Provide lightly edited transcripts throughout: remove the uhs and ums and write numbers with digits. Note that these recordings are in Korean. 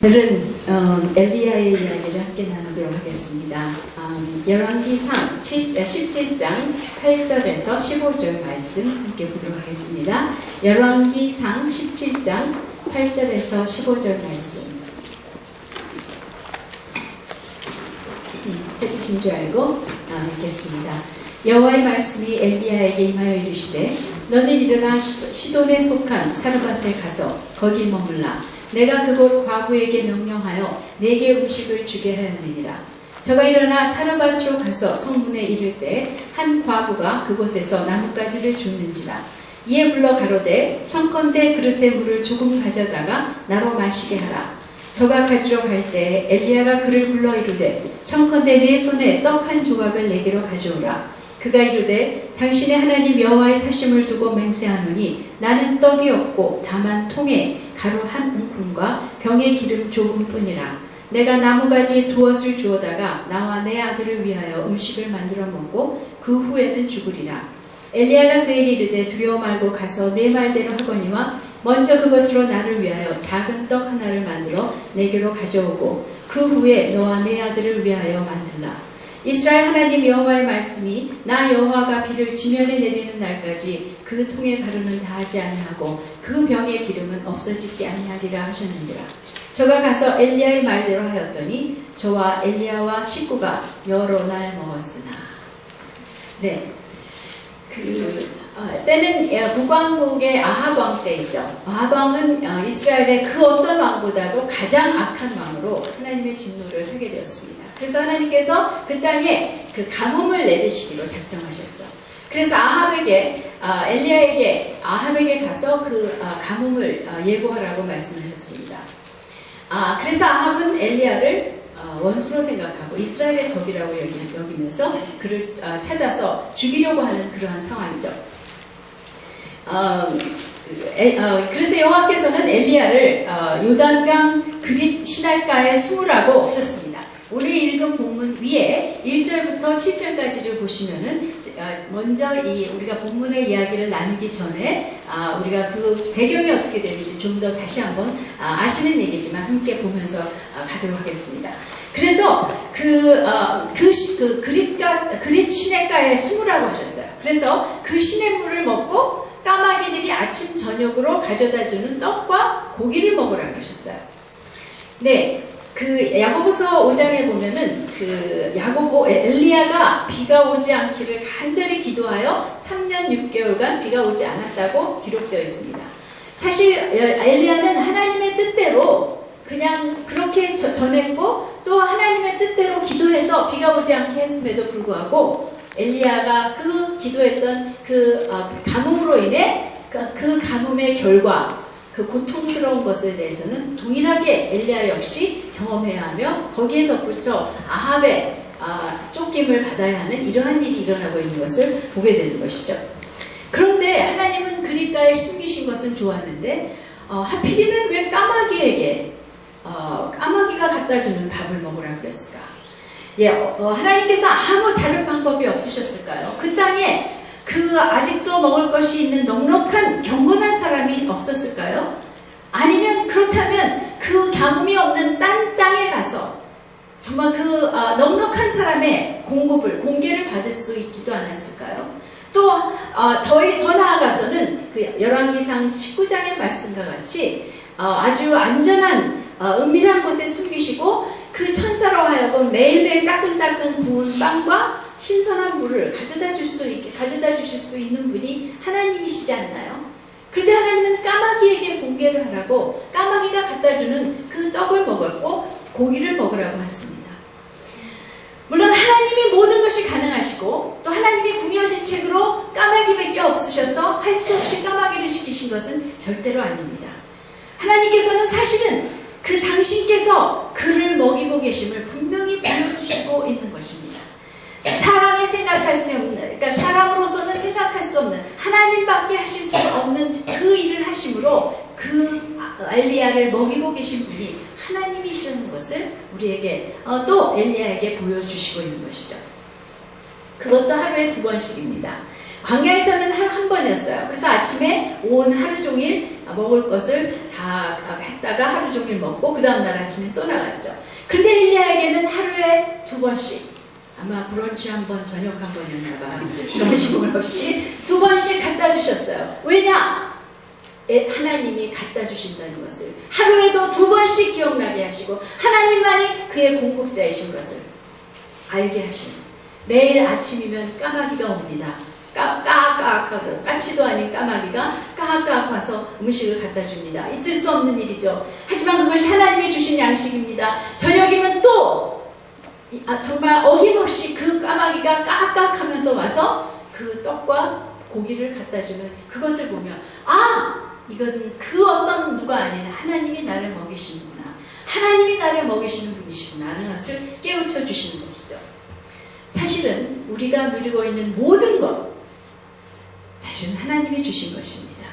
오늘은 엘리야의 이야기를 함께 나누도록 하겠습니다. 열왕기상 17장 8절에서 15절 말씀 함께 보도록 하겠습니다. 열왕기상 17장 8절에서 15절 말씀. 찾으신 줄 알고 읽겠습니다. 여호와의 말씀이 엘리야에게 임하여 이르시되 너는 일어나 시돈에 속한 사르밧에 가서 거기 머물라. 내가 그곳 과부에게 명령하여 네게 음식을 주게 하였느니라. 저가 일어나 사르밧으로 가서 성문에 이를 때 한 과부가 그곳에서 나뭇가지를 줍는지라. 이에 불러 가로되 청컨대 그릇에 물을 조금 가져다가 나로 마시게 하라. 저가 가지러 갈 때 엘리야가 그를 불러 이르되 청컨대 내 손에 떡 한 조각을 내게로 가져오라. 그가 이르되 당신의 하나님 여호와의 사심을 두고 맹세하노니 나는 떡이 없고 다만 통에 가루 한 움큼과 병에 기름 조금뿐이라. 내가 나무가지에 두엇을 주어다가 나와 내 아들을 위하여 음식을 만들어 먹고 그 후에는 죽으리라. 엘리야가 그에게 이르되 두려워 말고 가서 내 말대로 하거니와 먼저 그것으로 나를 위하여 작은 떡 하나를 만들어 내게로 가져오고 그 후에 너와 내 아들을 위하여 만들라. 이스라엘 하나님 여호와의 말씀이 나 여호와가 비를 지면에 내리는 날까지 그 통의 가루는 다하지 아니하고 그 병의 기름은 없어지지 아니하리라 하셨느니라. 저가 가서 엘리야의 말대로 하였더니 저와 엘리야와 식구가 여러 날 먹었으나. 네, 때는 북왕국의 아합 왕 때이죠. 아합 왕은 이스라엘의 그 어떤 왕보다도 가장 악한 왕으로 하나님의 진노를 사게 되었습니다. 그래서 하나님께서 그 땅에 그 가뭄을 내리시기로 작정하셨죠. 그래서 엘리야에게 아합에게 가서 그 가뭄을 예고하라고 말씀하셨습니다. 그래서 아합은 엘리야를 원수로 생각하고 이스라엘의 적이라고 여기면서 그를 찾아서 죽이려고 하는 그러한 상황이죠. 그래서 여호와께서는 엘리야를 요단강 그릿 시냇가에 숨으라고 하셨습니다. 오늘 읽은 본문 위에 1절부터 7절까지를 보시면은 먼저 우리가 본문의 이야기를 나누기 전에 우리가 그 배경이 어떻게 되는지 좀 더 다시 한번 아시는 얘기지만 함께 보면서 가도록 하겠습니다. 그래서 그릿 시냇가에 숨으라고 하셨어요. 그래서 그 시냇물을 먹고 까마귀들이 아침 저녁으로 가져다주는 떡과 고기를 먹으라고 하셨어요. 네. 야고보서 5장에 보면은 엘리야가 비가 오지 않기를 간절히 기도하여 3년 6개월간 비가 오지 않았다고 기록되어 있습니다. 사실 엘리야는 하나님의 뜻대로 그냥 그렇게 전했고 또 하나님의 뜻대로 기도해서 비가 오지 않게 했음에도 불구하고 엘리야가 그 기도했던 그 가뭄으로 인해 그 가뭄의 결과 그 고통스러운 것에 대해서는 동일하게 엘리야 역시 경험해야 하며 거기에 덧붙여 아합의 쫓김을 받아야 하는 이러한 일이 일어나고 있는 것을 보게 되는 것이죠. 그런데 하나님은 그릿가에 숨기신 것은 좋았는데 하필이면 왜 까마귀에게 까마귀가 갖다주는 밥을 먹으라 그랬을까? 하나님께서 아무 다른 방법이 없으셨을까요? 그 땅에 아직도 먹을 것이 있는 넉넉한 경건한 사람이 없었을까요? 아니면 그렇다면 그 가뭄이 없는 딴 땅에 가서 정말 넉넉한 사람의 공개를 받을 수 있지도 않았을까요? 또 더 나아가서는 열왕기상 19장의 말씀과 같이 아주 안전한 은밀한 곳에 숨기시고 그 천사로 하여금 매일매일 따끈따끈 구운 빵과 신선한 물을 가져다 주실 수 있는 분이 하나님이시지 않나요? 그런데 하나님은 까마귀에게 공개를 하라고 까마귀가 갖다주는 그 떡을 먹었고 고기를 먹으라고 했습니다. 물론 하나님이 모든 것이 가능하시고 또 하나님의 궁여지책으로 까마귀밖에 없으셔서 할 수 없이 까마귀를 시키신 것은 절대로 아닙니다. 하나님께서는 사실은 당신께서 그를 먹이고 계심을 분명히 보여주시고 있는 것입니다. 사람이 생각할 수 없는, 그러니까 사람으로서는 생각할 수 없는 하나님밖에 하실 수 없는 그 일을 하심으로 엘리야를 먹이고 계신 분이 하나님이시라는 것을 우리에게 또 엘리야에게 보여주시고 있는 것이죠. 그것도 하루에 2번씩입니다. 광야에서는 한 번이었어요. 그래서 아침에 온 하루 종일 먹을 것을 다 했다가 하루 종일 먹고 그 다음날 아침에 또 나갔죠. 근데 엘리야에게는 하루에 2번씩, 아마 브런치 한 번, 저녁 한 번이었나봐요. 점심을 없이 2번씩 갖다 주셨어요. 왜냐? 하나님이 갖다 주신다는 것을 하루에도 2번씩 기억나게 하시고 하나님만이 그의 공급자이신 것을 알게 하시는, 매일 아침이면 까마귀가 옵니다. 까악까악하고 까치도 아닌 까마귀가 까악까악 와서 음식을 갖다 줍니다. 있을 수 없는 일이죠. 하지만 그것이 하나님이 주신 양식입니다. 저녁이면 또 정말 어김없이 그 까마귀가 까악까악 하면서 와서 그 떡과 고기를 갖다 주는 그것을 보면 이건 그 어떤 누가 아닌 하나님이 나를 먹이시는구나, 하나님이 나를 먹이시는 분이시구나 하는 것을 깨우쳐 주시는 것이죠. 사실은 우리가 누리고 있는 모든 것, 사실은 하나님이 주신 것입니다.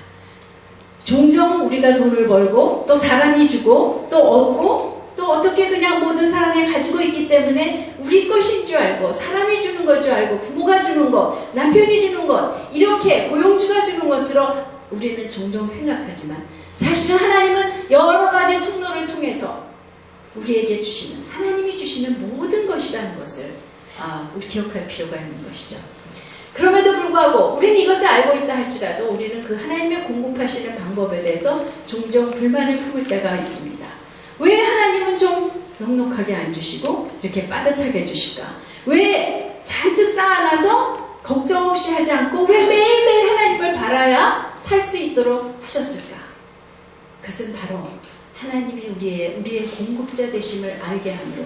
종종 우리가 돈을 벌고 또 사람이 주고 또 얻고 또 어떻게 그냥 모든 사람이 가지고 있기 때문에 우리 것인 줄 알고, 사람이 주는 것 줄 알고, 부모가 주는 것, 남편이 주는 것, 이렇게 고용주가 주는 것으로 우리는 종종 생각하지만 사실은 하나님은 여러 가지 통로를 통해서 우리에게 주시는, 하나님이 주시는 모든 것이라는 것을 우리 기억할 필요가 있는 것이죠. 그럼에도 불구하고 우리는 이것을 알고 있다 할지라도 우리는 그 하나님의 공급하시는 방법에 대해서 종종 불만을 품을 때가 있습니다. 왜 하나님은 좀 넉넉하게 안 주시고 이렇게 빠듯하게 주실까? 왜 잔뜩 쌓아놔서 걱정 없이 하지 않고 왜 매일매일 하나님을 바라야 살 수 있도록 하셨을까? 그것은 바로 하나님이 우리의 공급자 되심을 알게 함으로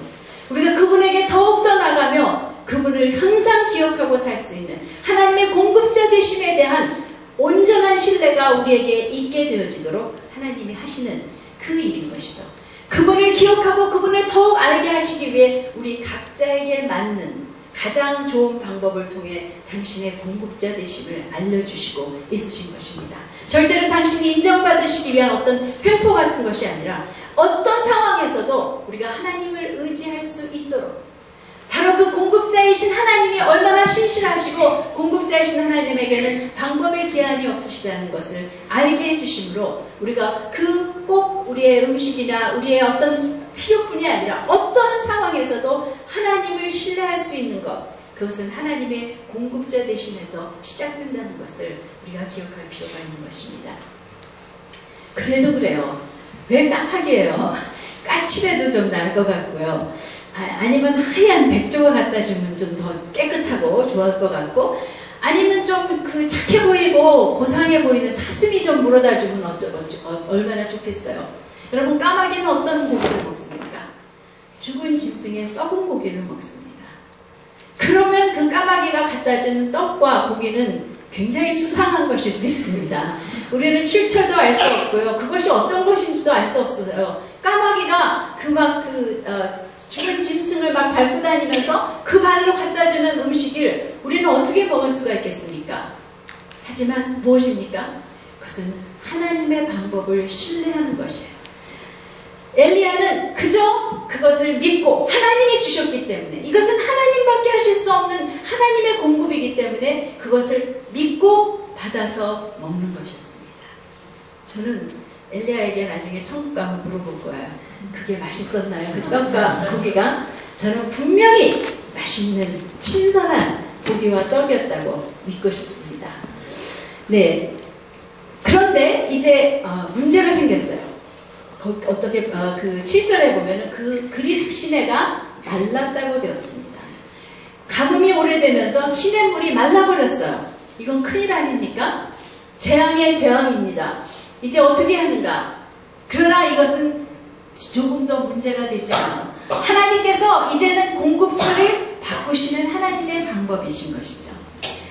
우리가 그분에게 더욱더 나가며 그분을 항상 기억하고 살 수 있는 하나님의 공급자 되심에 대한 온전한 신뢰가 우리에게 있게 되어지도록 하나님이 하시는 그 일인 것이죠. 그분을 기억하고 그분을 더욱 알게 하시기 위해 우리 각자에게 맞는 가장 좋은 방법을 통해 당신의 공급자 되심을 알려주시고 있으신 것입니다. 절대로 당신이 인정받으시기 위한 어떤 횡포 같은 것이 아니라 어떤 상황에서도 우리가 하나님을 의지할 수 있도록, 바로 그 공급자이신 하나님이 얼마나 신실하시고 공급자이신 하나님에게는 방법의 제한이 없으시다는 것을 알게 해주심으로 우리가 꼭 우리의 음식이나 우리의 어떤 필요뿐이 아니라 어떠한 상황에서도 하나님을 신뢰할 수 있는 것, 그것은 하나님의 공급자 되심에서 시작된다는 것을 우리가 기억할 필요가 있는 것입니다. 그래도 그래요. 왜 까마귀예요? 까칠해도 좀 나을 것 같고요. 아니면 하얀 백조가 갖다 주면 좀 더 깨끗하고 좋을 것 같고, 아니면 좀 그 착해 보이고 고상해 보이는 사슴이 좀 물어다 주면 얼마나 좋겠어요. 여러분, 까마귀는 어떤 고기를 먹습니까? 죽은 짐승의 썩은 고기를 먹습니다. 그러면 그 까마귀가 갖다 주는 떡과 고기는 굉장히 수상한 것일 수 있습니다. 우리는 출처도 알 수 없고요. 그것이 어떤 것인지도 알 수 없어요. 까마귀가 죽은 짐승을 막 밟고 다니면서 그 발로 갖다 주는 음식을 우리는 어떻게 먹을 수가 있겠습니까? 하지만 무엇입니까? 그것은 하나님의 방법을 신뢰하는 것이에요. 엘리야는 그저 그것을 믿고 하나님이 주셨기 때문에, 이것은 하나님밖에 하실 수 없는 하나님의 공급이기 때문에 그것을 믿고 받아서 먹는 것이었습니다. 저는 엘리야에게 나중에 천국 가면 물어볼 거예요. 그게 맛있었나요? 그 떡과 고기가? 저는 분명히 맛있는 신선한 고기와 떡이었다고 믿고 싶습니다. 네. 그런데 이제 문제가 생겼어요. 어떻게 그 7절에 보면은 그 그릿 시내가 말랐다고 되었습니다. 가뭄이 오래되면서 시냇물이 말라버렸어요. 이건 큰일 아닙니까? 재앙의 재앙입니다. 이제 어떻게 하는가? 그러나 이것은 조금 더 문제가 되지 않아요. 하나님께서 이제는 공급처를 바꾸시는 하나님의 방법이신 것이죠.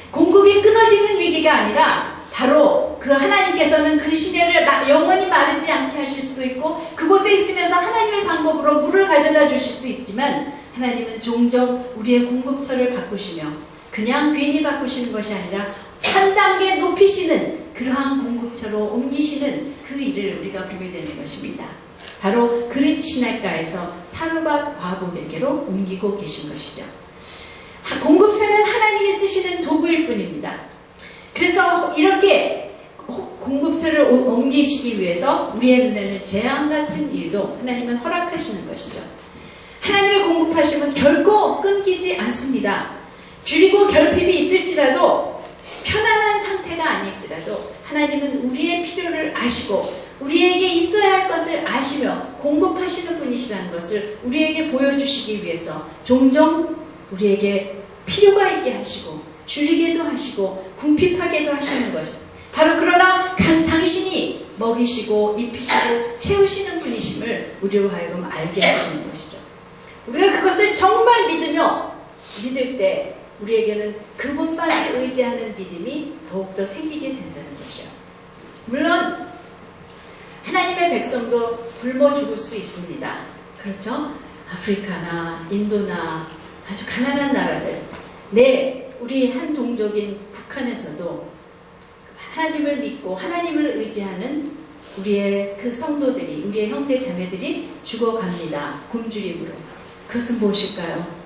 공급이 끊어지는 위기가 아니라 바로 그 하나님께서는 그 시내를 영원히 마르지 않게 하실 수도 있고, 그곳에 있으면서 하나님의 방법으로 물을 가져다 주실 수 있지만, 하나님은 종종 우리의 공급처를 바꾸시며 그냥 괜히 바꾸시는 것이 아니라 한 단계 높이시는 그러한 공급처로 옮기시는 그 일을 우리가 보게 되는 것입니다. 바로 그릿 시냇가에서 사르밧 과부에게로 옮기고 계신 것이죠. 공급처는 하나님이 쓰시는 도구일 뿐입니다. 그래서 이렇게 공급처를 옮기시기 위해서 우리의 눈에는 재앙 같은 일도 하나님은 허락하시는 것이죠. 하나님의 공급하심은 결코 끊기지 않습니다. 줄이고 결핍이 있을지라도 편안한 상태가 아닐지라도 하나님은 우리의 필요를 아시고 우리에게 있어야 할 것을 아시며 공급하시는 분이시라는 것을 우리에게 보여주시기 위해서 종종 우리에게 필요가 있게 하시고 줄이게도 하시고 궁핍하게도 하시는 것. 바로 그러나 당신이 먹이시고 입히시고 채우시는 분이심을 우리로 하여금 알게 하시는 것이죠. 우리가 그것을 정말 믿을 때 우리에게는 그분만을 의지하는 믿음이 더욱더 생기게 된다는 것이요. 물론 하나님의 백성도 굶어 죽을 수 있습니다. 그렇죠? 아프리카나 인도나 아주 가난한 나라들, 우리 한 동족인 북한에서도 하나님을 믿고 하나님을 의지하는 우리의 그 성도들이, 우리의 형제 자매들이 죽어갑니다. 굶주림으로. 그것은 무엇일까요?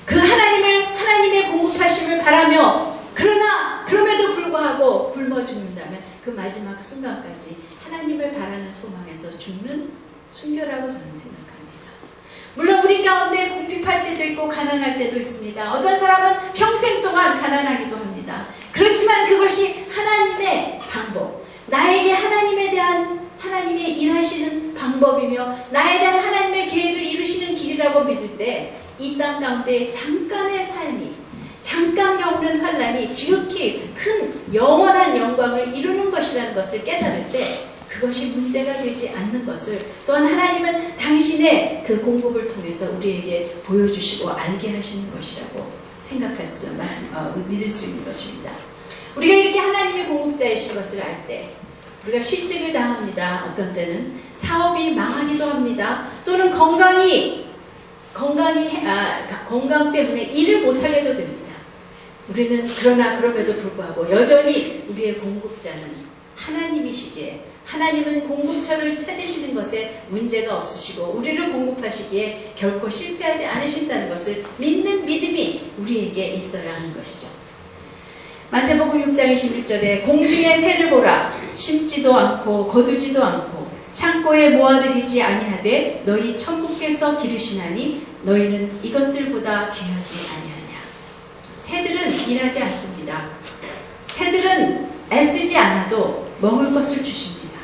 그 하나님의 공급하심을 바라며 그럼에도 불구하고 굶어 죽는다면 그 마지막 순간까지 하나님을 바라는 소망에서 죽는 순교라고 저는 생각합니다. 물론 우리 가운데 궁핍할 때도 있고 가난할 때도 있습니다. 어떤 사람은 평생 동안 가난하기도 합니다. 그렇지만 그것이 하나님의 방법, 나에게 하나님에 대한 하나님의 일하시는 방법이며 나에 대한 하나님의 계획을 이루시는 길이라고 믿을 때 이 땅 가운데 잠깐의 삶이, 잠깐 겪는 환란이 지극히 큰 영원한 영광을 이루는 것이라는 것을 깨달을 때 그것이 문제가 되지 않는 것을 또한 하나님은 당신의 그 공급을 통해서 우리에게 보여주시고 알게 하시는 것이라고 믿을 수 있는 것입니다. 우리가 이렇게 하나님의 공급자이신 것을 알 때 우리가 실직을 당합니다. 어떤 때는 사업이 망하기도 합니다. 또는 건강 때문에 일을 못하게도 됩니다. 우리는 그럼에도 불구하고 여전히 우리의 공급자는 하나님이시기에 하나님은 공급처를 찾으시는 것에 문제가 없으시고 우리를 공급하시기에 결코 실패하지 않으신다는 것을 믿는 믿음이 우리에게 있어야 하는 것이죠. 마태복음 6장 21절에 공중의 새를 보라, 심지도 않고 거두지도 않고 창고에 모아들이지 아니하되 너희 천부께서 기르시나니 너희는 이것들보다 귀하지 아니하냐. 새들은 일하지 않습니다. 새들은 애쓰지 않아도 먹을 것을 주십니다.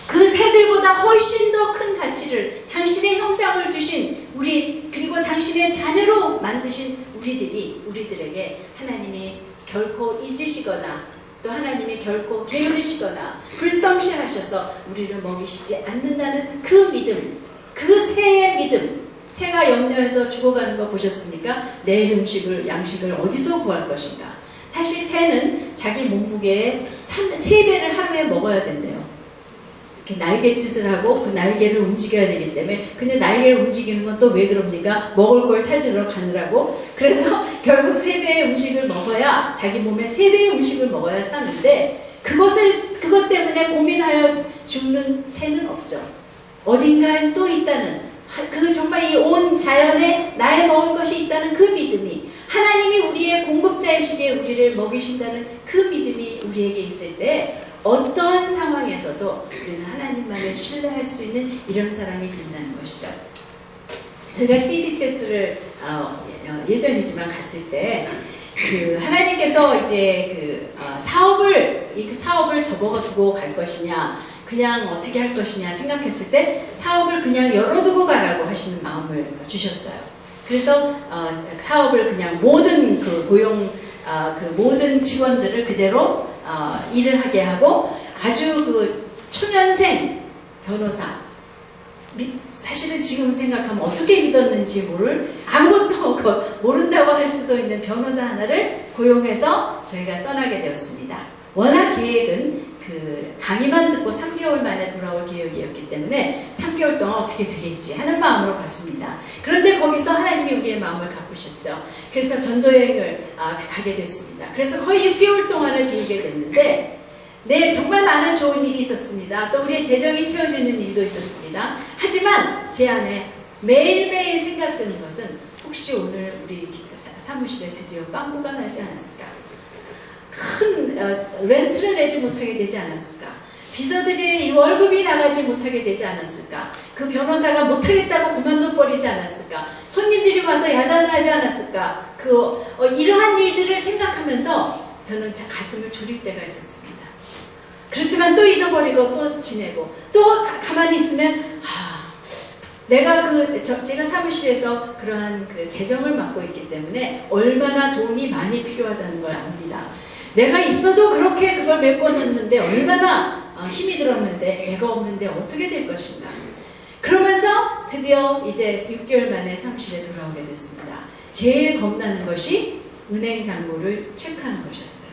그 새들보다 훨씬 더 큰 가치를 당신의 형상을 주신 그리고 당신의 자녀로 만드신 우리들에게 하나님이 결코 잊으시거나 또 하나님이 결코 게으르시거나 불성실하셔서 우리를 먹이시지 않는다는 그 믿음, 그 새의 믿음. 새가 염려해서 죽어가는 거 보셨습니까? 내일 양식을 어디서 구할 것인가? 사실 새는 자기 몸무게의 3배를 하루에 먹어야 된대요. 이렇게 날갯짓을 하고 그 날개를 움직여야 되기 때문에. 근데 날개를 움직이는 건 또 왜 그럽니까? 먹을 걸 찾으러 가느라고. 그래서 결국 3배의 음식을 먹어야, 자기 몸에 3배의 음식을 먹어야 사는데 그것 때문에 고민하여 죽는 새는 없죠. 어딘가에 또 있다는 정말 이 온 자연에 나의 먹을 것이 있다는 그 믿음이, 하나님이 우리의 공급자이시기에 우리를 먹이신다는 그 믿음이 우리에게 있을 때 어떠한 상황에서도 우리는 하나님만을 신뢰할 수 있는 이런 사람이 된다는 것이죠. 제가 CDTS를 예전이지만 갔을 때 하나님께서 이제 사업을 저버가 두고 갈 것이냐, 그냥 어떻게 할 것이냐 생각했을 때 사업을 그냥 열어두고 가라고 하시는 마음을 주셨어요. 그래서 사업을 그냥 모든 모든 직원들을 그대로 일을 하게 하고 아주 초년생 변호사, 사실은 지금 생각하면 어떻게 믿었는지 아무것도 모른다고 할 수도 있는 변호사 하나를 고용해서 저희가 떠나게 되었습니다. 워낙 계획은 강의만 듣고 3개월 만에 돌아올 계획이었기 때문에 3개월 동안 어떻게 되겠지 하는 마음으로 갔습니다. 그런데 거기서 하나님이 우리의 마음을 바꾸셨죠. 그래서 전도여행을 가게 됐습니다. 그래서 거의 6개월 동안을 비우게 됐는데 정말 많은 좋은 일이 있었습니다. 또 우리의 재정이 채워지는 일도 있었습니다. 하지만 제 안에 매일매일 생각드는 것은 혹시 오늘 우리 사무실에 드디어 빵꾸가 나지 않았을까? 큰 렌트를 내지 못하게 되지 않았을까? 비서들의 월급이 나가지 못하게 되지 않았을까? 그 변호사가 못하겠다고 그만둬버리지 않았을까? 손님들이 와서 야단을 하지 않았을까? 이러한 일들을 생각하면서 저는 가슴을 졸일 때가 있었습니다. 그렇지만 또 잊어버리고 또 지내고 또 가만히 있으면 내가 제가 사무실에서 그러한 재정을 맡고 있기 때문에 얼마나 돈이 많이 필요하다는 걸 압니다. 내가 있어도 그렇게 그걸 메꿔놓는데 얼마나 힘이 들었는데 내가 없는데 어떻게 될 것인가. 그러면서 드디어 이제 6개월 만에 사무실에 돌아오게 됐습니다. 제일 겁나는 것이 은행 잔고를 체크하는 것이었어요.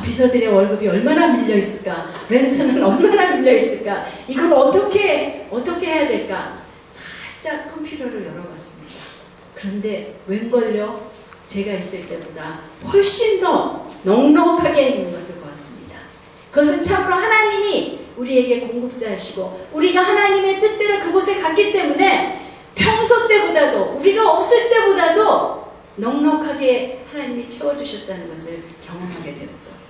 비서들의 월급이 얼마나 밀려 있을까? 렌트는 얼마나 밀려 있을까? 이걸 어떻게 해야 될까? 살짝 컴퓨터를 열어봤습니다. 그런데 웬걸요? 제가 있을 때보다 훨씬 더 넉넉하게 있는 것을 보았습니다. 그것은 참으로 하나님이 우리에게 공급자이시고 우리가 하나님의 뜻대로 그곳에 갔기 때문에 평소 때보다도 우리가 없을 때보다도 넉넉하게 하나님이 채워주셨다는 것을 경험하게 되었죠.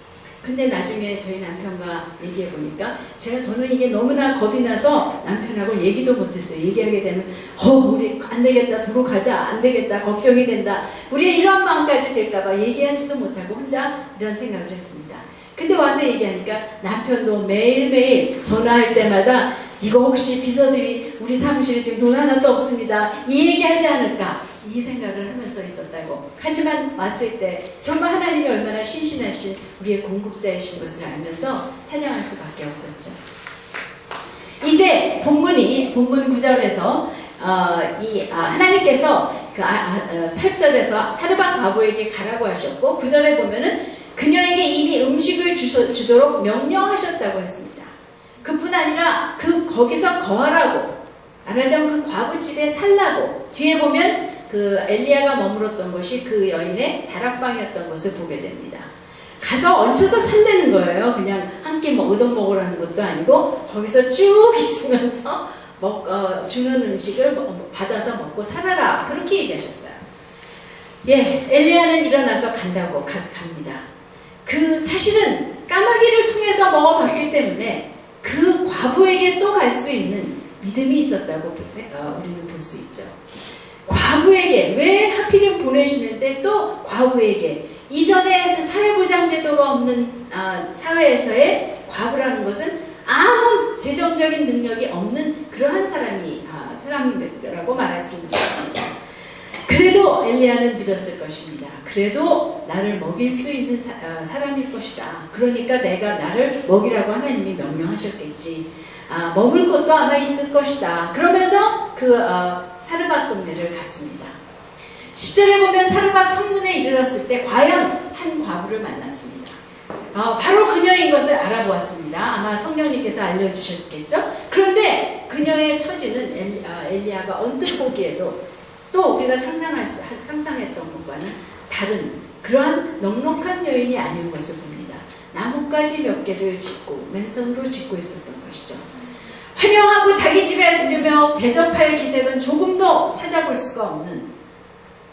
근데 나중에 저희 남편과 얘기해 보니까 저는 이게 너무나 겁이 나서 남편하고 얘기도 못했어요. 얘기하게 되면 우리 안 되겠다, 도로 가자, 안 되겠다, 걱정이 된다, 우리의 이러한 마음까지 될까봐 얘기하지도 못하고 혼자 이런 생각을 했습니다. 근데 와서 얘기하니까 남편도 매일매일 전화할 때마다 이거 혹시 비서들이 우리 사무실에 지금 돈 하나도 없습니다, 이 얘기하지 않을까, 이 생각을 하면서 있었다고. 하지만 왔을 때 정말 하나님이 얼마나 신실하신 우리의 공급자이신 것을 알면서 찬양할 수밖에 없었죠. 이제 본문 9절에서 하나님께서 8절에서 사르밧 과부에게 가라고 하셨고 9절에 보면은 그녀에게 이미 음식을 주도록 명령하셨다고 했습니다. 그뿐 아니라 거기서 거하라고, 말하자면 그 과부 집에 살라고. 뒤에 보면 엘리야가 머물었던 것이 그 여인의 다락방이었던 것을 보게 됩니다. 가서 얹혀서 살라는 거예요. 그냥 한 끼 얻어 먹으라는 것도 아니고 거기서 쭉 있으면서 주는 음식을 받아서 먹고 살아라, 그렇게 얘기하셨어요. 엘리야는 일어나서 갑니다. 사실은 까마귀를 통해서 먹어봤기 때문에 그 과부에게 또 갈 수 있는 믿음이 있었다고 우리는 볼 수 있죠. 과부에게 왜 하필이면 보내시는데 또 과부에게, 이전에 그 사회보장제도가 없는 사회에서의 과부라는 것은 아무 재정적인 능력이 없는 그러한 사람이라고 말할 수 있는 것입니다. 그래도 엘리야는 믿었을 것입니다. 그래도 나를 먹일 수 있는 사람일 것이다. 그러니까 나를 먹이라고 하나님이 명령하셨겠지. 머물 곳도 아마 있을 것이다. 그러면서 사르밧 동네를 갔습니다. 10절에 보면 사르밧 성문에 이르렀을 때 과연 한 과부를 만났습니다. 바로 그녀인 것을 알아보았습니다. 아마 성령님께서 알려주셨겠죠. 그런데 그녀의 처지는 엘리야가 언뜻 보기에도 또 우리가 상상했던 것과는 다른 그러한 넉넉한 여인이 아닌 것을 봅니다. 나뭇가지 몇 개를 짓고 맨손도 짓고 있었던 것이죠. 환영하고 자기 집에 들으며 대접할 기색은 조금도 찾아볼 수가 없는,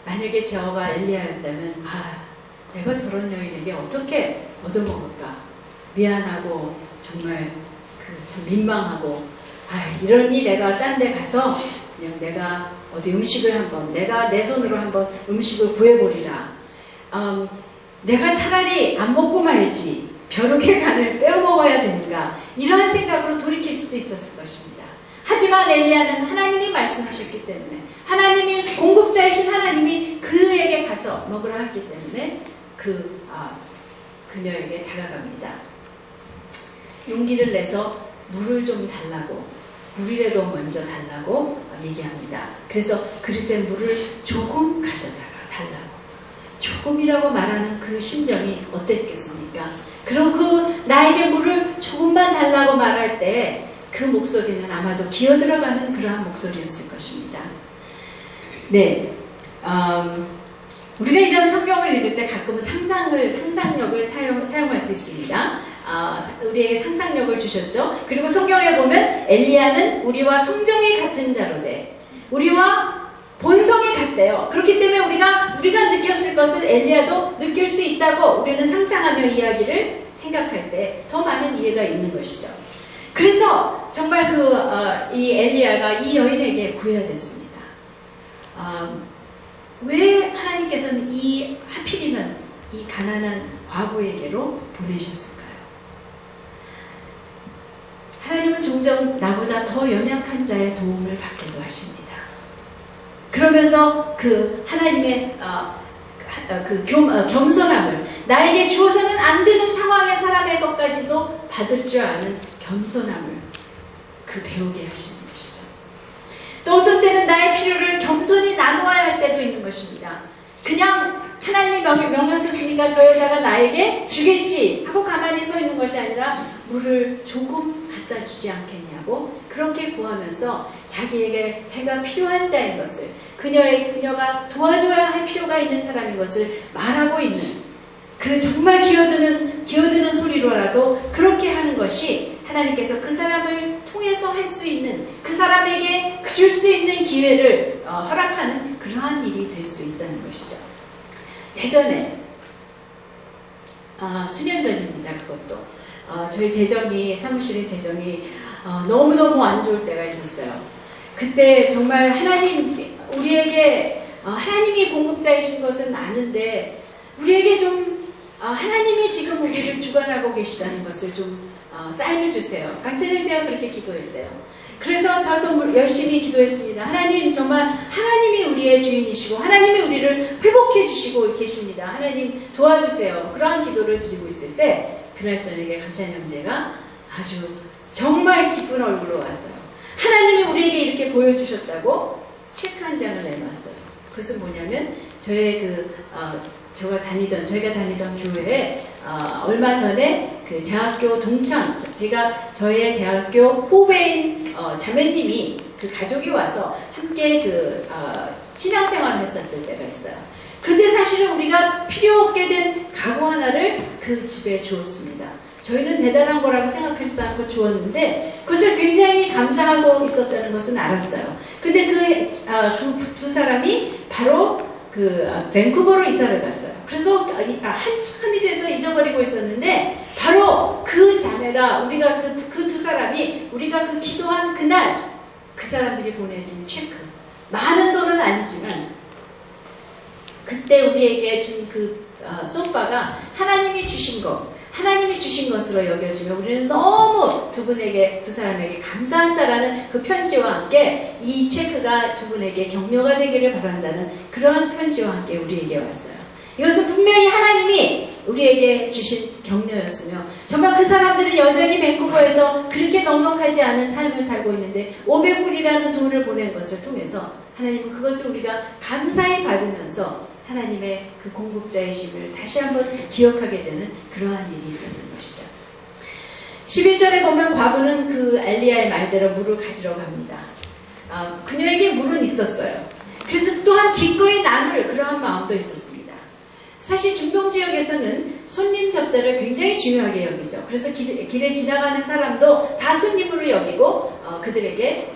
만약에 저가 엘리야였다면 내가 저런 여인에게 어떻게 얻어먹을까, 미안하고 정말 참 민망하고, 이러니 내가 딴 데 가서 그냥 내가 어디 음식을 내가 내 손으로 한번 음식을 구해보리라. 내가 차라리 안 먹고 말지, 벼룩의 간을 빼어먹어야 되는가, 이러한 생각으로 돌이킬 수도 있었을 것입니다. 하지만 엘리야는 하나님이 말씀하셨기 때문에, 하나님이 공급자이신 하나님이 그에게 가서 먹으라 했기 때문에 그녀에게 다가갑니다. 용기를 내서 물을 좀 달라고, 물이라도 먼저 달라고 얘기합니다. 그래서 그릇에 물을 조금 가져다가 달라고. 조금이라고 말하는 그 심정이 어땠겠습니까? 그리고 나에게 물을 조금만 달라고 말할 때 그 목소리는 아마도 기어들어가는 그러한 목소리였을 것입니다. 우리가 이런 성경을 읽을 때 가끔은 상상력을 사용할 수 있습니다. 우리에게 상상력을 주셨죠. 그리고 성경에 보면 엘리야는 우리와 성정이 같은 자로되 우리와 본성이 같다. 했대요. 그렇기 때문에 우리가 느꼈을 것을 엘리야도 느낄 수 있다고 우리는 상상하며 이야기를 생각할 때 더 많은 이해가 있는 것이죠. 그래서 정말 이 엘리야가 이 여인에게 구해냈습니다. 왜 하나님께서는 하필이면 이 가난한 과부에게로 보내셨을까요? 하나님은 종종 나보다 더 연약한 자의 도움을 받기도 하십니다. 그러면서 하나님의 겸손함을, 나에게 주어서는 안 되는 상황의 사람의 것까지도 받을 줄 아는 겸손함을 배우게 하시는 것이죠. 또 어떤 때는 나의 필요를 겸손히 나누어야 할 때도 있는 것입니다. 그냥 하나님이 명령 썼으니까 저 여자가 나에게 주겠지 하고 가만히 서 있는 것이 아니라 물을 조금 갖다 주지 않겠냐고 그렇게 구하면서 자기가 필요한 자인 것을, 그녀가 도와줘야 할 필요가 있는 사람인 것을 말하고 있는, 정말 기어드는 소리로라도 그렇게 하는 것이 하나님께서 그 사람을 통해서 할 수 있는, 그 사람에게 줄 수 있는 기회를 허락하는 그러한 일이 될 수 있다는 것이죠. 예전에 수년 전입니다. 그것도 저희 사무실의 재정이 너무너무 안 좋을 때가 있었어요. 그때 정말 우리에게 하나님이 공급자이신 것은 아는데 우리에게 좀 하나님이 지금 우리를 주관하고 계시다는 것을 좀 사인을 주세요. 강찬영 제가 그렇게 기도했대요. 그래서 저도 열심히 기도했습니다. 하나님, 정말 하나님이 우리의 주인이시고 하나님이 우리를 회복해 주시고 계십니다. 하나님 도와주세요. 그러한 기도를 드리고 있을 때 그날 저녁에 강찬영 제가 아주 정말 기쁜 얼굴로 왔어요. 하나님이 우리에게 이렇게 보여주셨다고 체크 한 장을 내놨어요. 그것은 뭐냐면 저희가 다니던 교회에 얼마 전에 대학교 동창, 저의 대학교 후배인 자매님이 가족이 와서 함께 신앙생활을 했었던 때가 있어요. 그런데 사실은 우리가 필요 없게 된 가구 하나를 그 집에 주었습니다. 저희는 대단한 거라고 생각하지도 않고 주었는데 그것을 굉장히 감사하고 있었다는 것은 알았어요. 근데 그 두 사람이 바로 밴쿠버로 이사를 갔어요. 그래서 한참이 돼서 잊어버리고 있었는데 바로 그 자매가 우리가 그 두 사람이 우리가 기도한 그날 그 사람들이 보내준 체크, 많은 돈은 아니지만 그때 우리에게 준 소파가 하나님이 주신 것으로 여겨지며 우리는 너무 두 사람에게 감사한다라는 그 편지와 함께 이 체크가 두 분에게 격려가 되기를 바란다는 그러한 편지와 함께 우리에게 왔어요. 이것은 분명히 하나님이 우리에게 주신 격려였으며 정말 그 사람들은 여전히 밴쿠버에서 그렇게 넉넉하지 않은 삶을 살고 있는데 500불이라는 돈을 보낸 것을 통해서 하나님은 그것을 우리가 감사히 받으면서 하나님의 공급자이심을 다시 한번 기억하게 되는 그러한 일이 있었던 것이죠. 11절에 보면 과부는 엘리야의 말대로 물을 가지러 갑니다. 그녀에게 물은 있었어요. 그래서 또한 기꺼이 나눌 그러한 마음도 있었습니다. 사실 중동 지역에서는 손님 접대를 굉장히 중요하게 여기죠. 그래서 길에 지나가는 사람도 다 손님으로 여기고 그들에게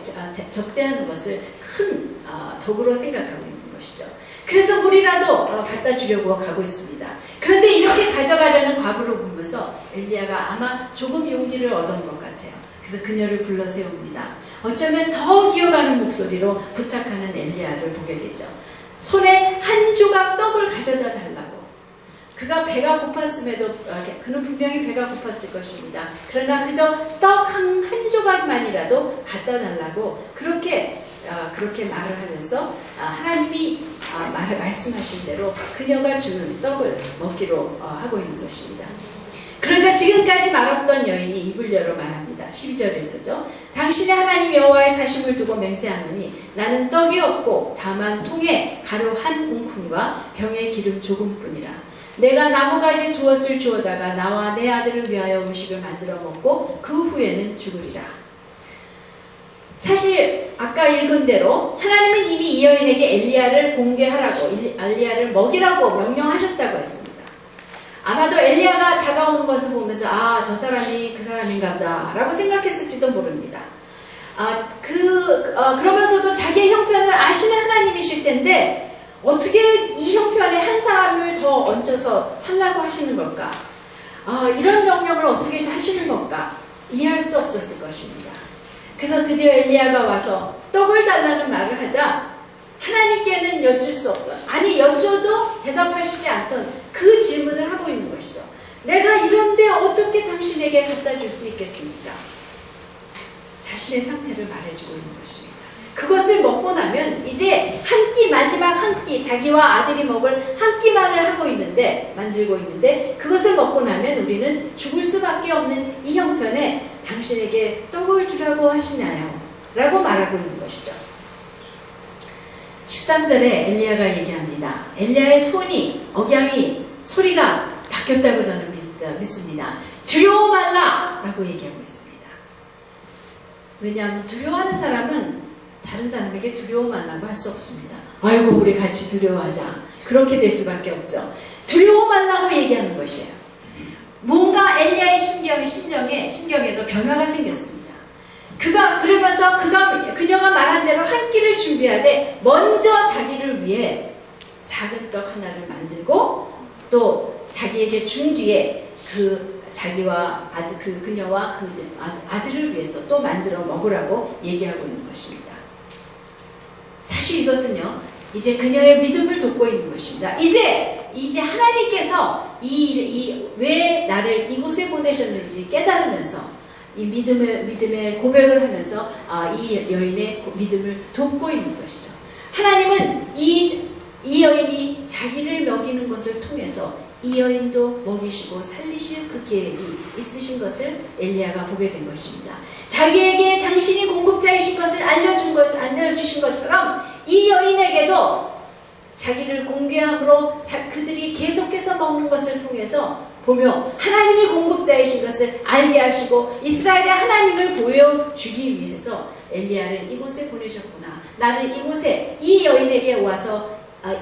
접대하는 것을 큰 덕으로 생각하고 있는 것이죠. 그래서 물이라도 갖다 주려고 가고 있습니다. 그런데 이렇게 가져가려는 과부를 보면서 엘리야가 아마 조금 용기를 얻은 것 같아요. 그래서 그녀를 불러 세웁니다. 어쩌면 더 기어가는 목소리로 부탁하는 엘리야를 보게 되죠. 손에 한 조각 떡을 가져다 달라고. 그가 배가 고팠음에도 그는 분명히 배가 고팠을 것입니다. 그러나 그저 떡 한 조각만이라도 갖다 달라고 그렇게 말을 하면서 하나님이 말씀하신 대로 그녀가 주는 떡을 먹기로 하고 있는 것입니다. 그러자 지금까지 말없던 여인이 입을 열어 말합니다. 12절에서죠. 당신의 하나님 여호와의 사심을 두고 맹세하노니 나는 떡이 없고 다만 통에 가루 한 움큼과 병에 기름 조금뿐이라. 내가 나무가지 두엇을 주어다가 나와 내 아들을 위하여 음식을 만들어 먹고 그 후에는 죽으리라. 사실 아까 읽은 대로 하나님은 이미 이 여인에게 엘리야를 공개하라고, 엘리야를 먹이라고 명령하셨다고 했습니다. 아마도 엘리야가 다가오는 것을 보면서 저 사람이 그 사람인가 보다 라고 생각했을지도 모릅니다. 그러면서도 자기의 형편을 아시는 하나님이실 텐데 어떻게 이 형편에 한 사람을 더 얹어서 살라고 하시는 걸까? 이런 명령을 어떻게 하시는 걸까? 이해할 수 없었을 것입니다. 그래서 드디어 엘리야가 와서 떡을 달라는 말을 하자 하나님께는 여쭐 수 없던, 아니 여쭈어도 대답하시지 않던 그 질문을 하고 있는 것이죠. 내가 이런데 어떻게 당신에게 갖다 줄 수 있겠습니까? 자신의 상태를 말해주고 있는 것입니다. 그것을 먹고 나면 이제 한 끼, 마지막 한 끼, 자기와 아들이 먹을 한 끼만을 하고 있는데, 만들고 있는데, 그것을 먹고 나면 우리는 죽을 수밖에 없는 이 형편에 당신에게 떡을 주라고 하시나요? 라고 말하고 있는 것이죠. 13절에 엘리야가 얘기합니다. 엘리야의 톤이, 억양이, 소리가 바뀌었다고 저는 믿습니다. 두려워 말라! 라고 얘기하고 있습니다. 왜냐하면 두려워하는 사람은 다른 사람에게 두려워 말라고 할 수 없습니다. 아이고 우리 같이 두려워하자. 그렇게 될 수밖에 없죠. 두려워 말라고 얘기하는 것이에요. 뭔가 엘리야의 심경에도 변화가 생겼습니다. 그러면서 그녀가 말한 대로 한 끼를 준비하되 먼저 자기를 위해 작은 떡 하나를 만들고 또 자기에게 준 뒤에 자기와 그녀와 아들을 위해서 또 만들어 먹으라고 얘기하고 있는 것입니다. 사실 이것은요, 이제 그녀의 믿음을 돋고 있는 것입니다. 이제 하나님께서 왜 나를 이곳에 보내셨는지 깨달으면서 이 믿음의 고백을 하면서 이 여인의 믿음을 돕고 있는 것이죠. 하나님은 이 여인이 자기를 먹이는 것을 통해서 이 여인도 먹이시고 살리실 그 계획이 있으신 것을 엘리야가 보게 된 것입니다. 자기에게 당신이 공급자이신 것을 알려주신 것처럼 이 여인에게도 자기를 공개함으로 그들이 계속해서 먹는 것을 통해서 보며 하나님이 공급자이신 것을 알게 하시고 이스라엘의 하나님을 보여주기 위해서 엘리야를 이곳에 보내셨구나. 나를 이곳에 이 여인에게 와서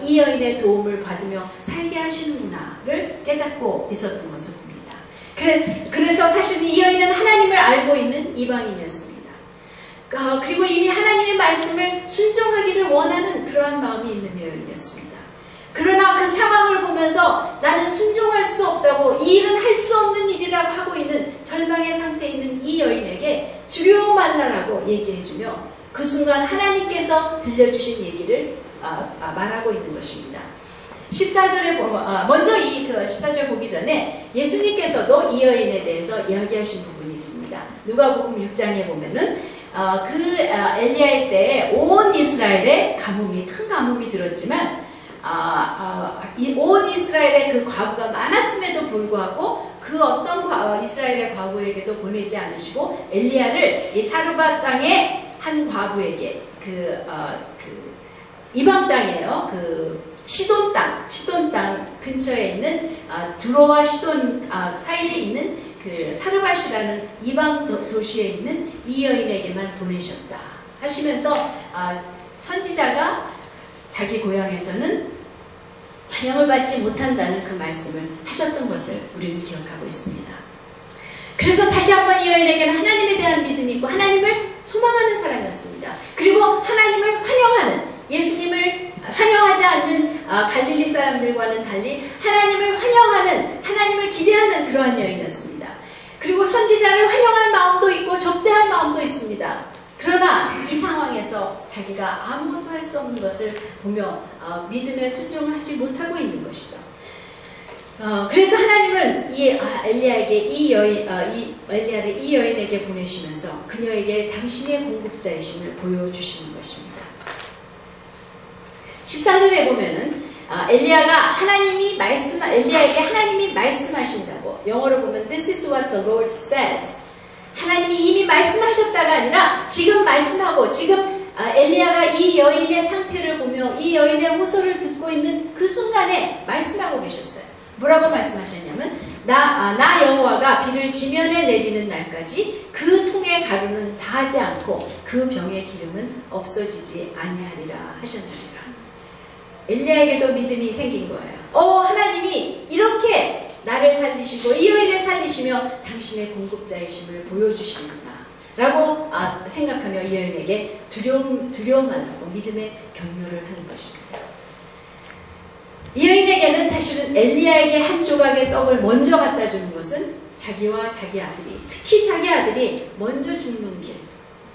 이 여인의 도움을 받으며 살게 하시는구나를 깨닫고 있었던 것을 봅니다. 그래서 사실 이 여인은 하나님을 알고 있는 이방인이었습니다. 그리고 이미 하나님의 말씀을 순종하기를 원하는 그러한 마음이 있는 여인이었습니다. 그러나 그 상황을 보면서 나는 순종할 수 없다고, 이 일은 할 수 없는 일이라고 하고 있는 절망의 상태에 있는 이 여인에게 두려워 말라라고 얘기해주며 그 순간 하나님께서 들려주신 얘기를 말하고 있는 것입니다. 14절에 먼저 14절 보기 전에 예수님께서도 이 여인에 대해서 이야기하신 부분이 있습니다. 누가복음 6장에 보면은 엘리야의 때에 온 이스라엘에 큰 가뭄이 들었지만 온 이스라엘의 그 과부가 많았음에도 불구하고 그 어떤 이스라엘의 과부에게도 보내지 않으시고 엘리야를 이 사르밧 땅의 한 과부에게 이방 땅이에요. 시돈 땅 근처에 있는 두로와 시돈 사이에 있는 사르밧이라는 이방 도시에 있는 이 여인에게만 보내셨다 하시면서 선지자가 자기 고향에서는 환영을 받지 못한다는 그 말씀을 하셨던 것을 우리는 기억하고 있습니다. 그래서 다시 한번 이 여인에게는 하나님에 대한 믿음이 있고 하나님을 소망하는 사람이었습니다. 그리고 하나님을 환영하는, 예수님을 환영하지 않는 갈릴리 사람들과는 달리 하나님을 환영하는, 하나님을 기대하는 그러한 여인이었습니다. 그리고 선지자를 환영할 마음도 있고 접대할 마음도 있습니다. 그러나 이 상황에서 자기가 아무것도 할 수 없는 것을 보며 믿음에 순종을 하지 못하고 있는 것이죠. 그래서 하나님은 엘리야를 이 여인에게 보내시면서 그녀에게 당신의 공급자이심을 보여주시는 것입니다. 14절에 보면은 엘리야가 엘리야에게 하나님이 말씀하신다고, 영어로 보면 This is what the Lord says. 하나님이 이미 말씀하셨다가 아니라 지금 말씀하고, 지금 엘리야가 이 여인의 상태를 보며 이 여인의 호소를 듣고 있는 그 순간에 말씀하고 계셨어요. 뭐라고 말씀하셨냐면 나 여호와가 비를 지면에 내리는 날까지 그 통의 가루는 다하지 않고 그 병의 기름은 없어지지 아니하리라 하셨느니라. 엘리야에게도 믿음이 생긴 거예요. 하나님이 이렇게 나를 살리시고 이 여인을 살리시며 당신의 공급자이심을 보여주시는구나 라고 생각하며 이 여인에게 두려움만 하고 믿음의 격려를 하는 것입니다. 이 여인에게는 사실은 엘리야에게 한 조각의 떡을 먼저 갖다 주는 것은 자기와 자기 아들이, 특히 자기 아들이 먼저 죽는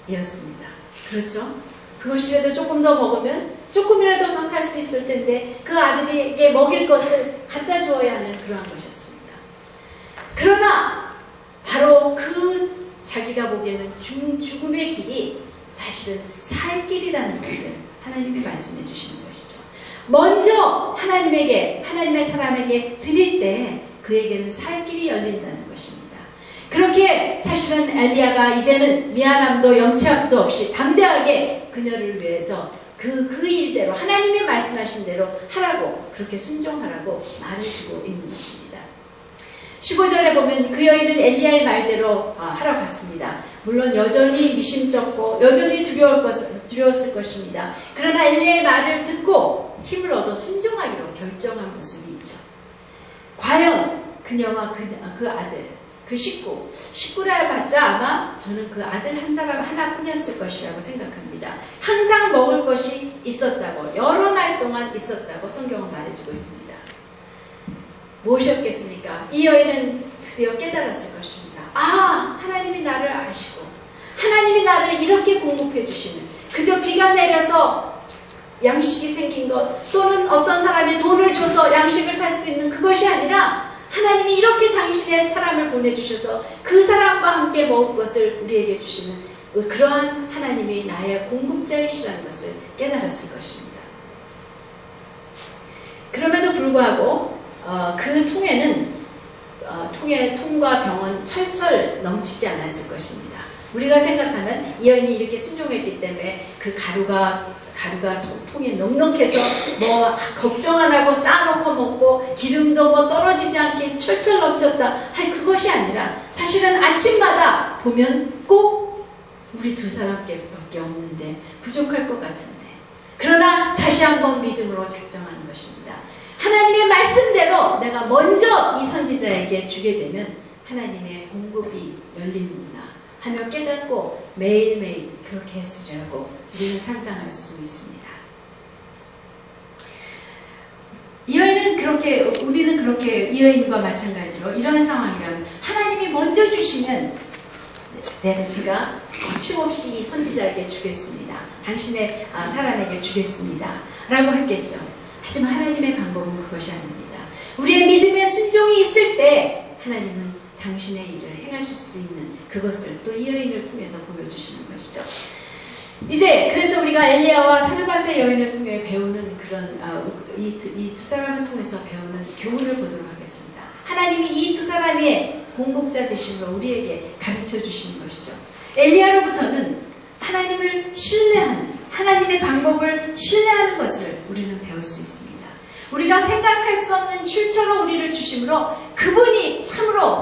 길이었습니다. 그렇죠? 그것이라도 조금 더 먹으면 조금이라도 더 살 수 있을 텐데 그 아들에게 먹일 것을 갖다 주어야 하는 그러한 것이었습니다. 그러나 바로 그 자기가 보기에는 죽음의 길이 사실은 살 길이라는 것을 하나님이 말씀해 주시는 것이죠. 먼저 하나님의 사람에게 드릴 때 그에게는 살 길이 열린다는 것입니다. 그렇게 사실은 엘리야가 이제는 미안함도 염치함도 없이 담대하게 그녀를 위해서 그 일대로 하나님이 말씀하신 대로 하라고, 그렇게 순종하라고 말해주고 있는 것입니다. 15절에 보면 그 여인은 엘리야의 말대로 하러 갔습니다. 물론 여전히 미심쩍고 여전히 두려웠을 것입니다. 그러나 엘리야의 말을 듣고 힘을 얻어 순종하기로 결정한 모습이 있죠. 과연 그녀와 그 아들, 그 식구라 봤자 아마 저는 그 아들 한 사람 하나뿐이었을 것이라고 생각합니다. 항상 먹을 것이 있었다고, 여러 날 동안 있었다고 성경은 말해주고 있습니다. 무엇이었겠습니까? 이 여인은 드디어 깨달았을 것입니다. 하나님이 나를 아시고 하나님이 나를 이렇게 공급해 주시는, 그저 비가 내려서 양식이 생긴 것, 또는 어떤 사람이 돈을 줘서 양식을 살 수 있는 그것이 아니라 하나님이 이렇게 당신의 사람을 보내주셔서 그 사람과 함께 먹을 것을 우리에게 주시는 그러한 하나님이 나의 공급자이시라는 것을 깨달았을 것입니다. 그럼에도 불구하고 그 통과 병은 철철 넘치지 않았을 것입니다. 우리가 생각하면 이 여인이 이렇게 순종했기 때문에 그 가루가 통에 넉넉해서 뭐 걱정 안 하고 쌓아놓고 먹고 기름도 뭐 떨어지지 않게 철철 넘쳤다. 그것이 아니라 사실은 아침마다 보면 꼭 우리 두 사람밖에 없는데 부족할 것 같은데, 그러나 다시 한번 믿음으로 작정하는 것입니다. 하나님의 말씀대로 내가 먼저 이 선지자에게 주게 되면 하나님의 공급이 열리는구나 하며 깨닫고 매일매일 그렇게 했으리라고 우리는 상상할 수 있습니다. 우리는 그렇게 이 여인과 마찬가지로 이런 상황이라면 하나님이 먼저 주시면 제가 거침없이 이 선지자에게 주겠습니다. 당신의 사람에게 주겠습니다. 라고 했겠죠. 하지만 하나님의 방법은 그것이 아닙니다. 우리의 믿음의 순종이 있을 때 하나님은 당신의 일을 행하실 수 있는 그것을 또 이 여인을 통해서 보여주시는 것이죠. 이제 그래서 우리가 엘리야와 사르밧의 여인을 통해 배우는 그런 이 두 사람을 통해서 배우는 교훈을 보도록 하겠습니다. 하나님이 이 두 사람의 공급자 되심으로 우리에게 가르쳐 주시는 것이죠. 엘리야로부터는 하나님을 신뢰하는, 하나님의 방법을 신뢰하는 것을 우리는 배울 수 있습니다. 우리가 생각할 수 없는 출처로 우리를 주심으로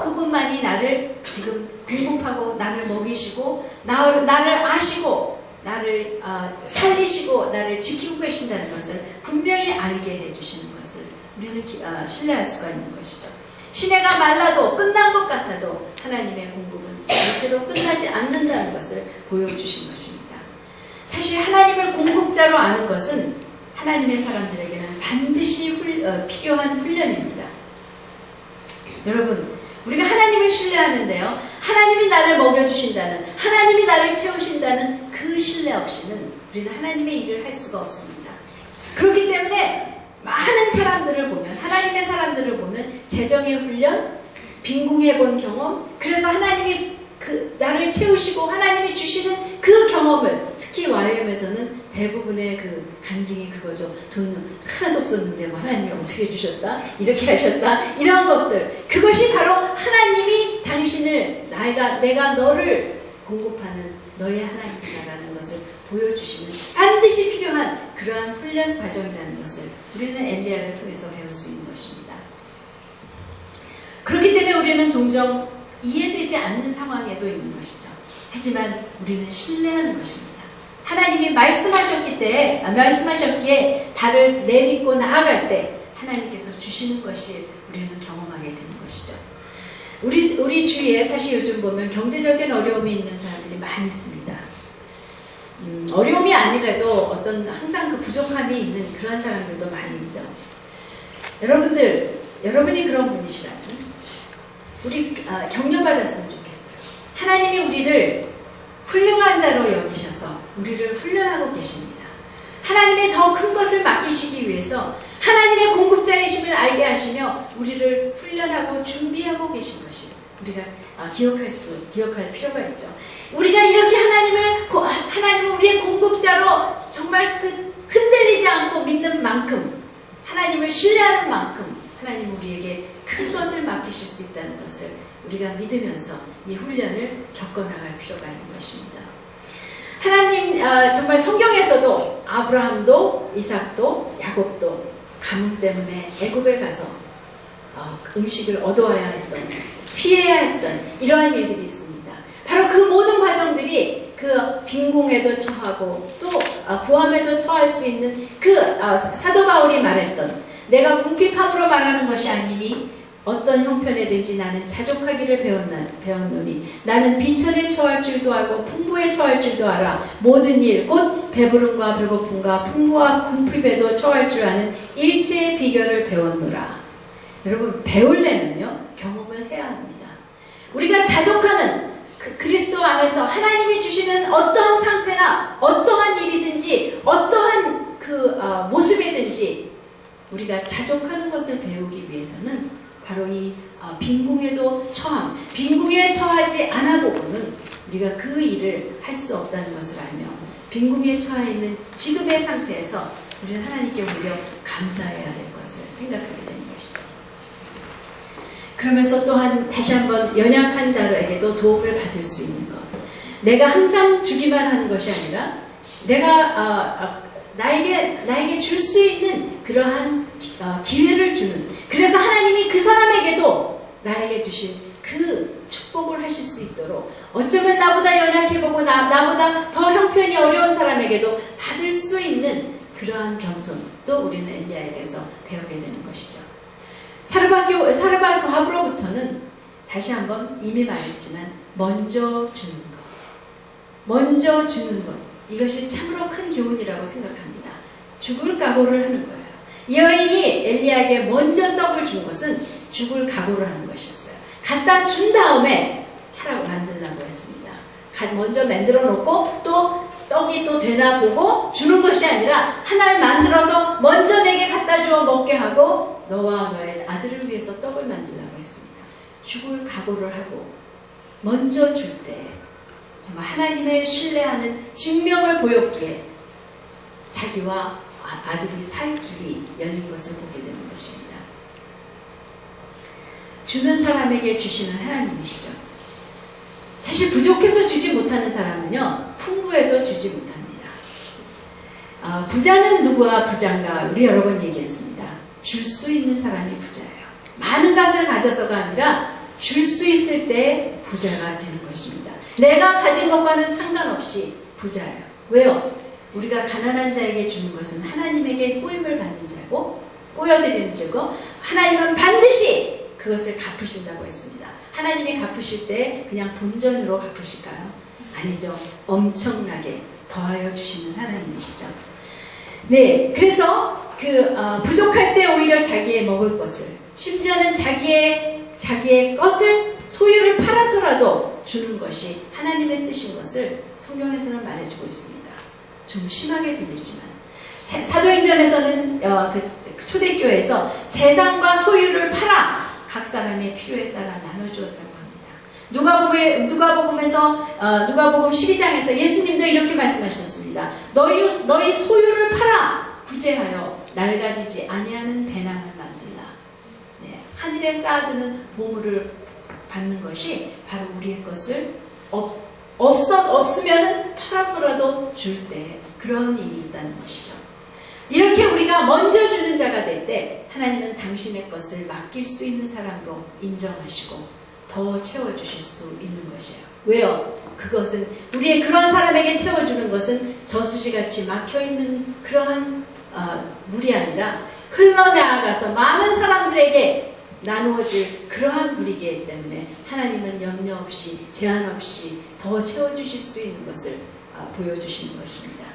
그분만이 나를 지금 공급하고 나를 먹이시고 나를 아시고 나를 살리시고 나를 지키고 계신다는 것을 분명히 알게 해주시는 것을 우리는 신뢰할 수가 있는 것이죠. 시내가 말라도 끝난 것 같아도 하나님의 공급은 절대로 끝나지 않는다는 것을 보여주신 것입니다. 사실 하나님을 공급자로 아는 것은 하나님의 사람들에게는 반드시 필요한 훈련입니다. 여러분, 우리가 하나님을 신뢰하는데요, 하나님이 나를 먹여주신다는, 하나님이 나를 채우신다는 그 신뢰 없이는 우리는 하나님의 일을 할 수가 없습니다. 그렇기 때문에 많은 사람들을 보면, 하나님의 사람들을 보면 재정의 훈련, 빈궁해 본 경험, 그래서 하나님이 나를 채우시고 하나님이 주시는 그 경험을, 특히 YM에서는 대부분의 그 간증이 그거죠. 돈은 하나도 없었는데 뭐 하나님이 어떻게 주셨다, 이렇게 하셨다, 이런 것들, 그것이 바로 하나님이 당신을, 내가 너를 공급하는 너의 하나님이다라는 것을 보여주시는 반드시 필요한 그러한 훈련 과정이라는 것을 우리는 엘리야를 통해서 배울 수 있는 것입니다. 그렇기 때문에 우리는 종종 이해되지 않는 상황에도 있는 것이죠. 하지만 우리는 신뢰하는 것입니다. 하나님이 말씀하셨기에 발을 내딛고 나아갈 때 하나님께서 주시는 것이 우리는 경험하게 되는 것이죠. 우리 주위에 사실 요즘 보면 경제적인 어려움이 있는 사람들이 많이 있습니다. 어려움이 아니라도 항상 그 부족함이 있는 그런 사람들도 많이 있죠. 여러분이 그런 분이시라면 우리 격려받았으면 좋겠어요. 하나님이 우리를 훌륭한 자로 여기셔서 우리를 훈련하고 계십니다. 하나님의 더 큰 것을 맡기시기 위해서 하나님의 공급자이심을 알게 하시며 우리를 훈련하고 준비하고 계신 것이 우리가 기억할 필요가 있죠. 우리가 이렇게 하나님을 우리의 공급자로 정말 흔들리지 않고 믿는 만큼, 하나님을 신뢰하는 만큼 하나님 우리에게 큰 것을 맡기실 수 있다는 것을 우리가 믿으면서 이 훈련을 겪어나갈 필요가 있는 것입니다. 하나님 정말 성경에서도 아브라함도 이삭도 야곱도 가뭄 때문에 애굽에 가서 음식을 얻어와야 했던, 피해야 했던 이러한 일들이 있습니다. 바로 그 모든 과정들이 그 빈궁에도 처하고 또 부함에도 처할 수 있는 사도 바울이 말했던, 내가 궁핍함으로 말하는 것이 아니니 어떤 형편에든지 나는 자족하기를 배웠노니 나는 비천에 처할 줄도 알고 풍부에 처할 줄도 알아. 모든 일 곧 배부름과 배고픔과 풍부와 궁핍에도 처할 줄 아는 일체의 비결을 배웠노라. 여러분, 배우려면요 경험을 해야 합니다. 우리가 자족하는 그리스도 안에서 하나님이 주시는 어떠한 상태나 어떠한 일이든지 어떠한 모습이든지 우리가 자족하는 것을 배우기 위해서는 바로 이 빈궁에도 빈궁에 처하지 않아 보고는 우리가 그 일을 할 수 없다는 것을 알며 빈궁에 처해 있는 지금의 상태에서 우리는 하나님께 오히려 감사해야 될 것을 생각하게 되는 것이죠. 그러면서 또한 다시 한번 연약한 자에게도 도움을 받을 수 있는 것. 내가 항상 주기만 하는 것이 아니라 내가 나에게 줄 수 있는 그러한 기회를 주는, 그래서 하나님이 그 사람에게도 나에게 주신 그 축복을 하실 수 있도록 어쩌면 나보다 연약해보고 나보다 더 형편이 어려운 사람에게도 받을 수 있는 그러한 겸손도 우리는 엘리야에게서 배우게 되는 것이죠. 사르밧 과부로부터는 다시 한번 이미 말했지만 먼저 주는 것, 이것이 참으로 큰 교훈이라고 생각합니다. 죽을 각오를 하는 거예요. 이 여인이 엘리야에게 먼저 떡을 준 것은 죽을 각오를 하는 것이었어요. 갖다 준 다음에 하라고 만들라고 했습니다. 먼저 만들어 놓고 또 떡이 또 되나 보고 주는 것이 아니라 하나를 만들어서 먼저 내게 갖다 주어 먹게 하고 너와 너의 아들을 위해서 떡을 만들라고 했습니다. 죽을 각오를 하고 먼저 줄 때 정말 하나님을 신뢰하는 증명을 보였기에 자기와 아들이 살 길이 열린 것을 보게 되는 것입니다. 주는 사람에게 주시는 하나님이시죠. 사실 부족해서 주지 못하는 사람은요 풍부해도 주지 못합니다. 부자는 누구와 부자인가 우리 여러 번 얘기했습니다. 줄 수 있는 사람이 부자예요. 많은 것을 가져서가 아니라 줄 수 있을 때 부자가 되는 것입니다. 내가 가진 것과는 상관없이 부자예요. 왜요? 우리가 가난한 자에게 주는 것은 하나님에게 꼬임을 받는 자고 꼬여드리는 자고 하나님은 반드시 그것을 갚으신다고 했습니다. 하나님이 갚으실 때 그냥 본전으로 갚으실까요? 아니죠. 엄청나게 더하여 주시는 하나님이시죠. 네, 그래서 부족할 때 오히려 자기의 먹을 것을, 심지어는 자기의 것을 소유를 팔아서라도 주는 것이 하나님의 뜻인 것을 성경에서는 말해주고 있습니다. 좀 심하게 들리지만 사도행전에서는 초대교회에서 재산과 소유를 팔아 각 사람의 필요에 따라 나눠주었다고 합니다. 누가복음 12장에서 예수님도 이렇게 말씀하셨습니다. 너희 소유를 팔아 구제하여 낡아지지 아니하는 배낭을 만들라. 네, 하늘에 쌓아두는 보물을 받는 것이 바로 우리의 것을 없으면 팔아서라도 줄 때 그런 일이 있다는 것이죠. 이렇게 우리가 먼저 주는 자가 될 때 하나님은 당신의 것을 맡길 수 있는 사람으로 인정하시고 더 채워주실 수 있는 것이에요. 왜요? 그것은 우리의 그런 사람에게 채워주는 것은 저수지같이 막혀있는 그러한 물이 아니라 흘러나가서 많은 사람들에게 나누어질 그러한 물이기 때문에 하나님은 염려 없이 제한 없이 더 채워주실 수 있는 것을 보여주시는 것입니다.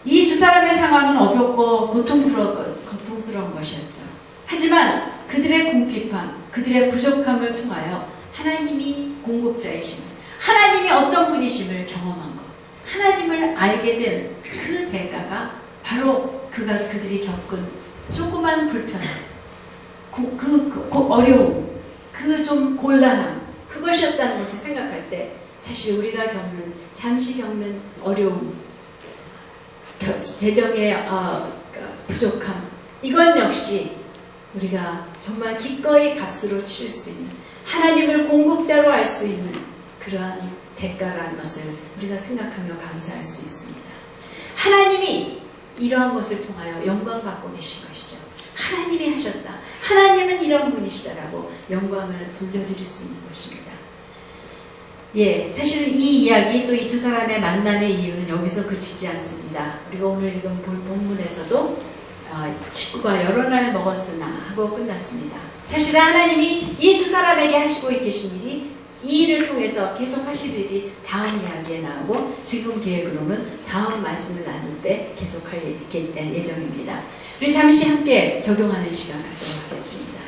이 두 사람의 상황은 어렵고 고통스러웠거든요. 고통스러운 것이었죠. 하지만 그들의 궁핍함, 그들의 부족함을 통하여 하나님이 공급자이심을, 하나님이 어떤 분이심을 경험한 것, 하나님을 알게 된 그 대가가 바로 그들이 겪은 조그만 불편함, 어려움, 그 좀 곤란함, 그것이었다는 것을 생각할 때 사실 우리가 잠시 겪는 어려움, 재정의 부족함, 이건 역시 우리가 정말 기꺼이 값으로 치를 수 있는, 하나님을 공급자로 알 수 있는 그러한 대가라는 것을 우리가 생각하며 감사할 수 있습니다. 하나님이 이러한 것을 통하여 영광 받고 계신 것이죠. 하나님이 하셨다. 하나님은 이런 분이시다라고 영광을 돌려드릴 수 있는 것입니다. 예, 사실 이 이야기, 또 이 두 사람의 만남의 이유는 여기서 그치지 않습니다. 우리가 오늘 읽은 본문에서도 식구가 여러 날 먹었으나 하고 끝났습니다. 사실은 하나님이 이 두 사람에게 하시고 계신 일이, 이 일을 통해서 계속 하실 일이 다음 이야기에 나오고, 지금 계획으로는 다음 말씀을 나눌 때 계속할 예정입니다. 우리 잠시 함께 적용하는 시간 갖도록 하겠습니다.